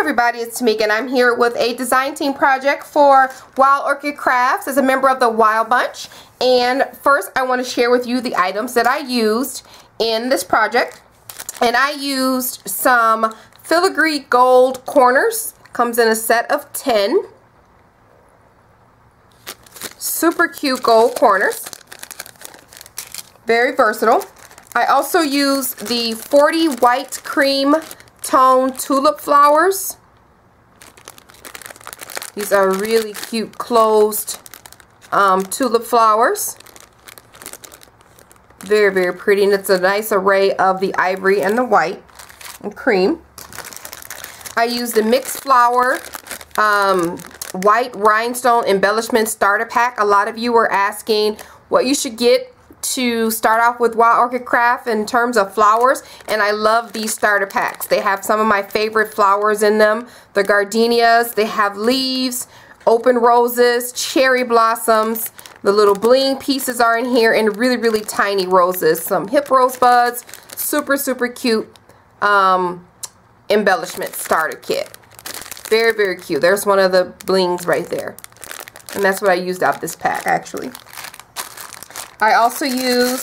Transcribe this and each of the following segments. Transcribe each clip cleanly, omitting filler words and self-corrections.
everybody, it's Tmika and I'm here with a design team project for Wild Orchid Crafts as a member of the Wild Bunch. And first I want to share with you the items that I used in this project. And I used some filigree gold corners. Comes in a set of 10. Super cute gold corners. Very versatile. I also used the 40 white cream tone tulip flowers. These are really cute closed tulip flowers. Very, very pretty, and it's a nice array of the ivory and the white and cream. I used the mixed flower white rhinestone embellishment starter pack. A lot of you were asking what you should get to start off with Wild Orchid Craft in terms of flowers, and I love these starter packs. They have some of my favorite flowers in them. The gardenias, they have leaves, open roses, cherry blossoms. The little bling pieces are in here, and really, really tiny roses. Some hip rosebuds. Super, super cute embellishment starter kit. Very, very cute. There's one of the blings right there. And that's what I used out of this pack, actually. I also use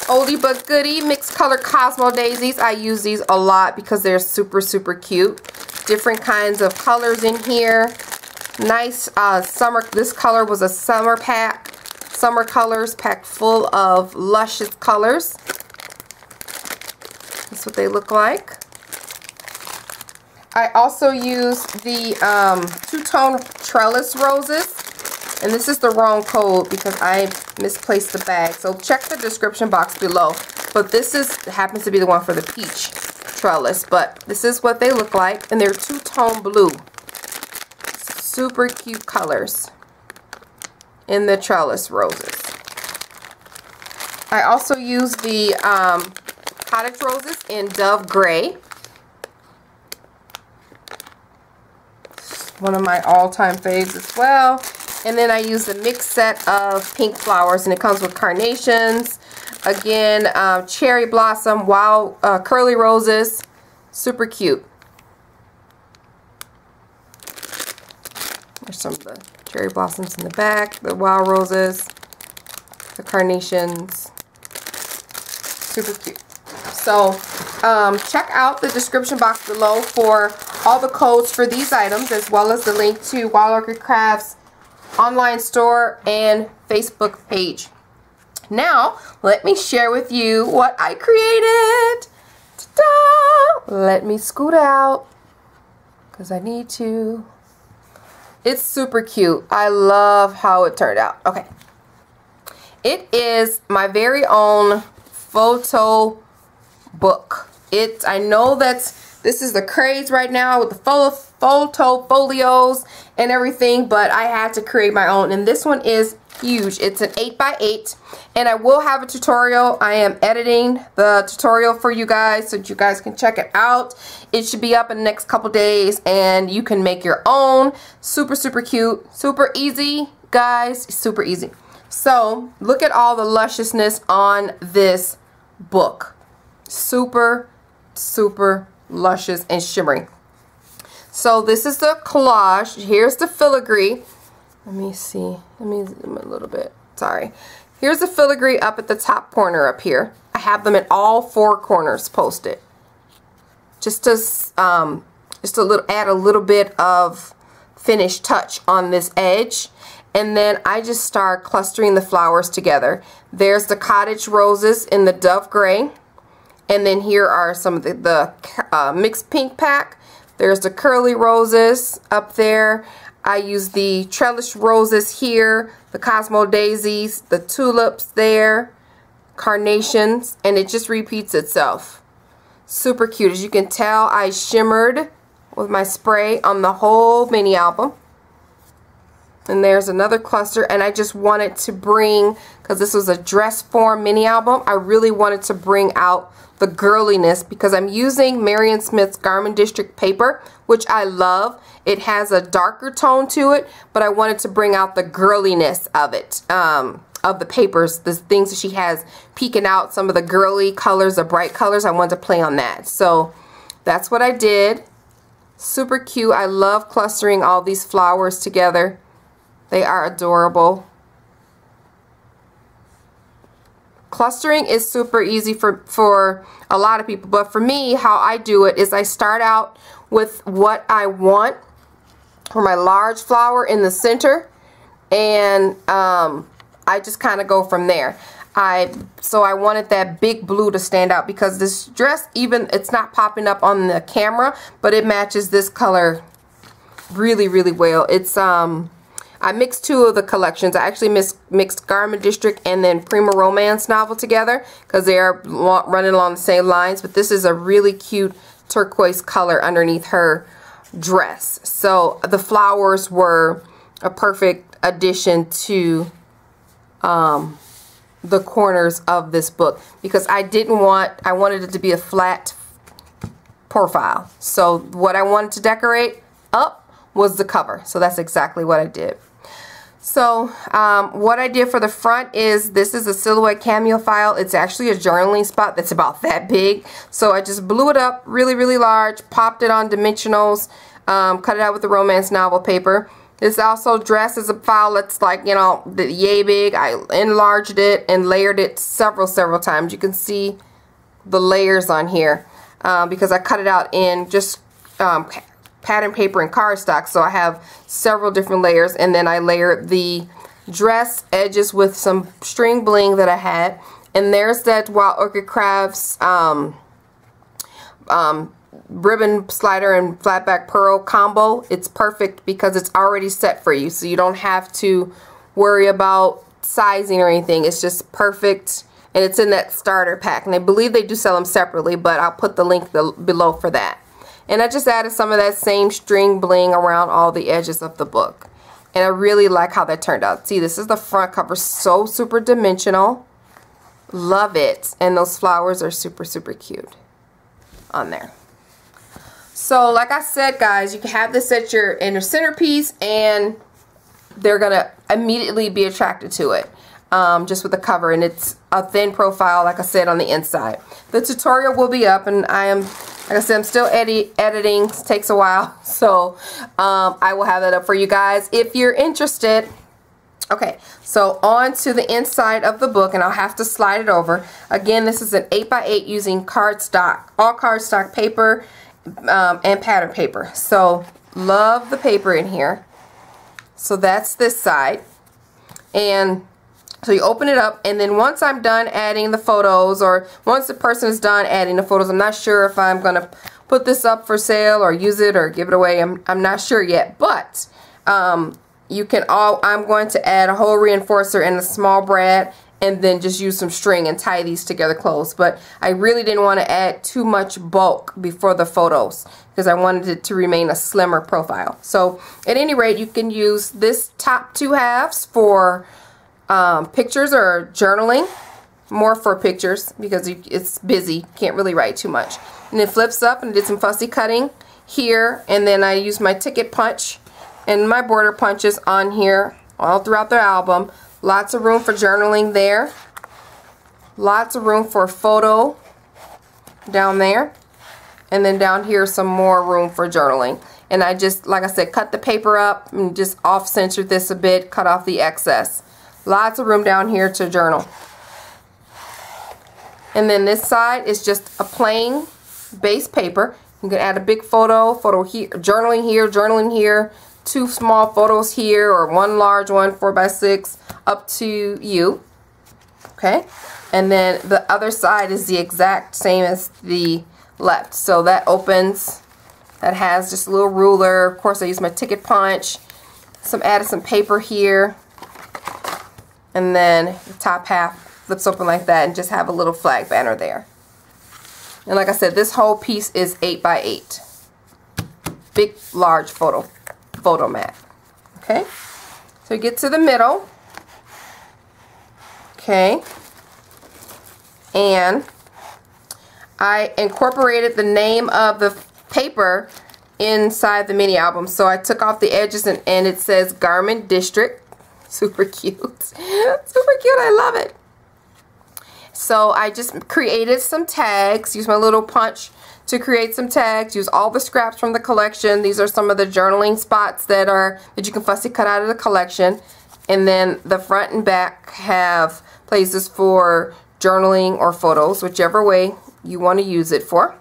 oldie but goodie mixed color Cosmo daisies. I use these a lot because they're super, super cute. Different kinds of colors in here. Nice summer. This color was a summer pack. Summer colors packed full of luscious colors. That's what they look like. I also used the two-tone Trellis Roses. And this is the wrong code because I misplaced the bag. So check the description box below. But this happens to be the one for the peach trellis. But this is what they look like. And they're two-tone blue. Super cute colors in the Trellis Roses. I also used the Cottage Roses in Dove Gray. One of my all-time faves as well. And then I use the mixed set of pink flowers, and it comes with carnations, again, cherry blossom, wild curly roses, super cute. There's some of the cherry blossoms in the back, the wild roses, the carnations, super cute. So check out the description box below for all the codes for these items, as well as the link to Wild Orchid Crafts online store and Facebook page. Now let me share with you what I created. Ta-da! Let me scoot out because I need to. It's super cute. I love how it turned out. Okay, it is my very own photo book. I know this is the craze right now with the photo folios and everything, but I had to create my own, and this one is huge. It's an 8x8, and I will have a tutorial. I am editing the tutorial for you guys so that you guys can check it out. It should be up in the next couple days, and you can make your own. Super, super cute, super easy, guys, super easy. So look at all the lusciousness on this book. Super, super luscious and shimmering. So this is the collage. Here's the filigree. Let me see. Let me zoom a little bit. Sorry. Here's the filigree up at the top corner up here. I have them at all four corners posted. Just to add a little bit of finished touch on this edge. And then I just start clustering the flowers together. There's the Cottage Roses in the Dove Gray. And then here are some of the mixed pink pack. There's the curly roses up there. I use the Trellis Roses here, the Cosmo daisies, the tulips there, carnations, and it just repeats itself. Super cute. As you can tell, I shimmered with my spray on the whole mini album. And there's another cluster, and I just wanted to bring, because this was a dress form mini album, I really wanted to bring out the girliness because I'm using Marion Smith's Garment District paper, which I love. It has a darker tone to it, but I wanted to bring out the girliness of it, of the papers, the things that she has peeking out, some of the girly colors, the bright colors. I wanted to play on that. So that's what I did. Super cute. I love clustering all these flowers together. They are adorable. Clustering is super easy for a lot of people, but for me, how I do it is I start out with what I want for my large flower in the center, and I just kind of go from there. So I wanted that big blue to stand out because this dress, even it's not popping up on the camera, but it matches this color really, really well. It's I mixed two of the collections. I actually mixed Garment District and then Prima Romance novel together because they are running along the same lines. But this is a really cute turquoise color underneath her dress. So the flowers were a perfect addition to the corners of this book because I wanted it to be a flat profile. So what I wanted to decorate up was the cover. So that's exactly what I did. So what I did for the front is, this is a silhouette cameo file. It's actually a journaling spot that's about that big. So I just blew it up really, really large, popped it on dimensionals, cut it out with the romance novel paper. This also dress is a file that's like, you know, yay big. I enlarged it and layered it several times. You can see the layers on here because I cut it out in just pattern paper and cardstock, so I have several different layers, and then I layered the dress edges with some string bling that I had, and there's that Wild Orchid Crafts ribbon slider and flatback pearl combo. It's perfect because it's already set for you, so you don't have to worry about sizing or anything. It's just perfect, and it's in that starter pack, and I believe they do sell them separately, but I'll put the link below for that. And I just added some of that same string bling around all the edges of the book. And I really like how that turned out. See, this is the front cover. So super dimensional. Love it. And those flowers are super, super cute on there. So like I said, guys, you can have this at your inner centerpiece and they're going to immediately be attracted to it. Just with the cover, and it's a thin profile, like I said, on the inside. The tutorial will be up, and like I said, I'm still editing. It takes a while, so I will have that up for you guys if you're interested. Okay, so on to the inside of the book, and I'll have to slide it over. Again, this is an 8x8 using cardstock, all cardstock paper and pattern paper. So love the paper in here. So that's this side, and so you open it up, and then once I'm done adding the photos, or once the person is done adding the photos, I'm not sure if I'm going to put this up for sale or use it or give it away. I'm not sure yet, but I'm going to add a whole reinforcer and a small brad, and then just use some string and tie these together close. But I really didn't want to add too much bulk before the photos because I wanted it to remain a slimmer profile. So at any rate, you can use this top two halves for pictures or journaling, more for pictures because it's busy, can't really write too much. And it flips up, and I did some fussy cutting here, and then I used my ticket punch and my border punches on here all throughout the album. Lots of room for journaling there, lots of room for a photo down there, and then down here some more room for journaling. And I just, like I said, cut the paper up and just off-centered this a bit, cut off the excess. Lots of room down here to journal. And then this side is just a plain base paper. You can add a big photo here, journaling here, two small photos here, or one large one, 4x6, up to you. Okay? And then the other side is the exact same as the left. So that opens, that has just a little ruler. Of course, I use my ticket punch. Added some paper here. And then the top half flips open like that, and just have a little flag banner there. And like I said, this whole piece is 8x8. Big, large photo mat. Okay? So you get to the middle. Okay. And I incorporated the name of the paper inside the mini album. So I took off the edges, and it says Garment District. Super cute. Super cute. I love it. So I just created some tags. Use my little punch to create some tags. Use all the scraps from the collection. These are some of the journaling spots that you can fussy cut out of the collection. And then the front and back have places for journaling or photos, whichever way you want to use it for.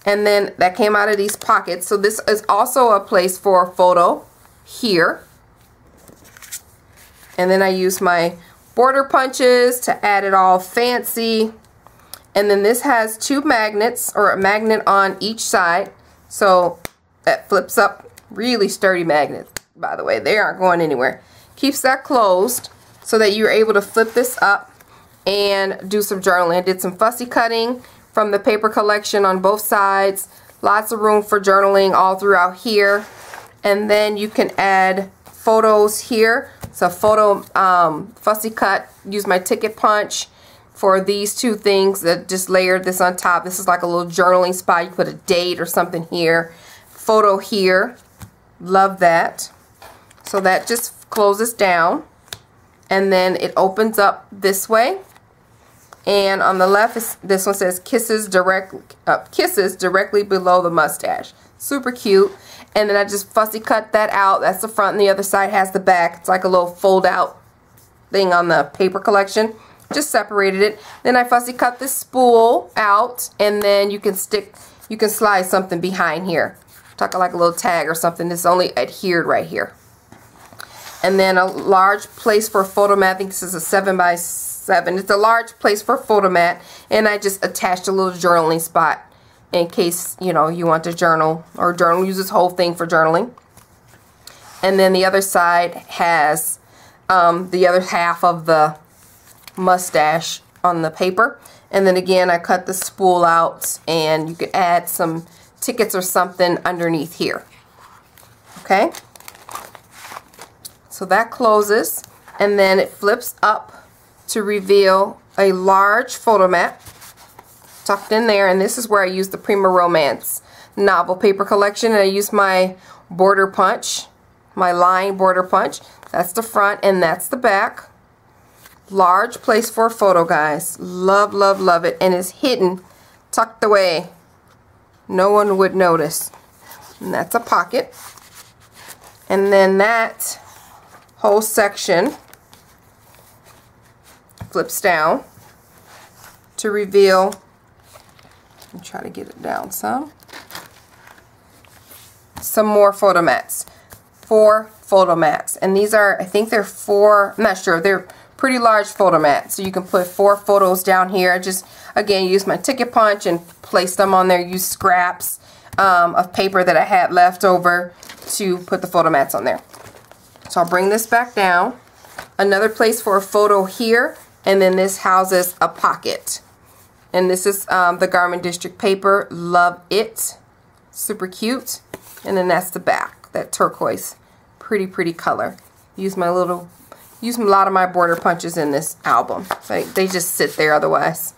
And then that came out of these pockets. So this is also a place for a photo here. And then I use my border punches to add it all fancy. And then this has 2 magnets, or a magnet on each side. So that flips up. Really sturdy magnets, by the way. They aren't going anywhere. Keeps that closed so that you're able to flip this up and do some journaling. I did some fussy cutting from the paper collection on both sides. Lots of room for journaling all throughout here. And then you can add photos here. So photo fussy cut. Use my ticket punch for these 2 things that just layered this on top. This is like a little journaling spot. You put a date or something here. Photo here. Love that. So that just closes down. And then it opens up this way. And on the left, this one says kisses directly below the mustache. Super cute. And then I just fussy cut that out. That's the front, and the other side has the back. It's like a little fold out thing on the paper collection. Just separated it. Then I fussy cut this spool out, and then you can slide something behind here. Tuck it like a little tag or something. It's only adhered right here. And then a large place for a photo mat. I think this is a 7x7. It's a large place for a photo mat, and I just attached a little journaling spot in case, you know, you want to journal or use this whole thing for journaling. And then the other side has the other half of the mustache on the paper. And then again, I cut the spool out, and you could add some tickets or something underneath here. Okay? So that closes, and then it flips up to reveal a large photo mat tucked in there, and this is where I use the Prima Romance novel paper collection, and I use my border punch, my line border punch. That's the front and that's the back. Large place for a photo, guys. Love, love, love it. And it's hidden, tucked away. No one would notice. And that's a pocket. And then that whole section flips down to reveal, I'll try to get it down some more photo mats. 4 photo mats. And these are, I think they're 4, I'm not sure, they're pretty large photo mats. So you can put 4 photos down here. Just, again, use my ticket punch and place them on there. Use scraps of paper that I had left over to put the photo mats on there. So I'll bring this back down. Another place for a photo here, and then this houses a pocket. And this is the Garment District paper. Love it. Super cute. And then that's the back, that turquoise. Pretty, pretty color. Use a lot of my border punches in this album. They just sit there otherwise.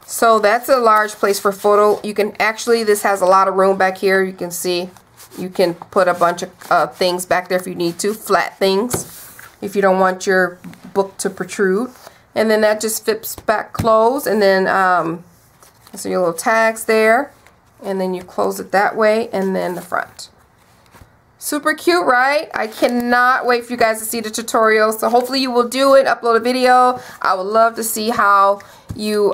So that's a large place for photo. You can actually, this has a lot of room back here. You can see, you can put a bunch of things back there if you need to. Flat things, if you don't want your book to protrude. And then that just flips back closed, and then so your little tags there, and then you close it that way, and then the front. Super cute, right? I cannot wait for you guys to see the tutorial. So hopefully you will do it, upload a video. I would love to see how you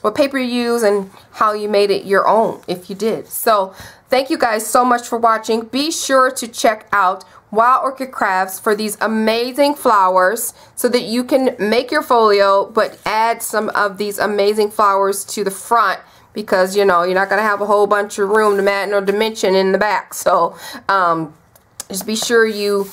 what paper you use and how you made it your own if you did. So thank you guys so much for watching. Be sure to check out Wild Orchid Crafts for these amazing flowers so that you can make your folio but add some of these amazing flowers to the front, because you know you're not going to have a whole bunch of room to mat or dimension in the back. So just be sure you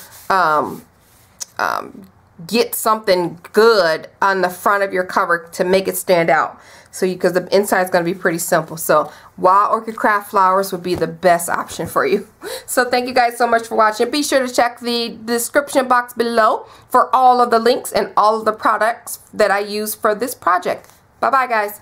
get something good on the front of your cover to make it stand out. So because the inside is going to be pretty simple. So Wild Orchid Craft flowers would be the best option for you. So thank you guys so much for watching. Be sure to check the description box below for all of the links and all of the products that I use for this project. Bye bye, guys.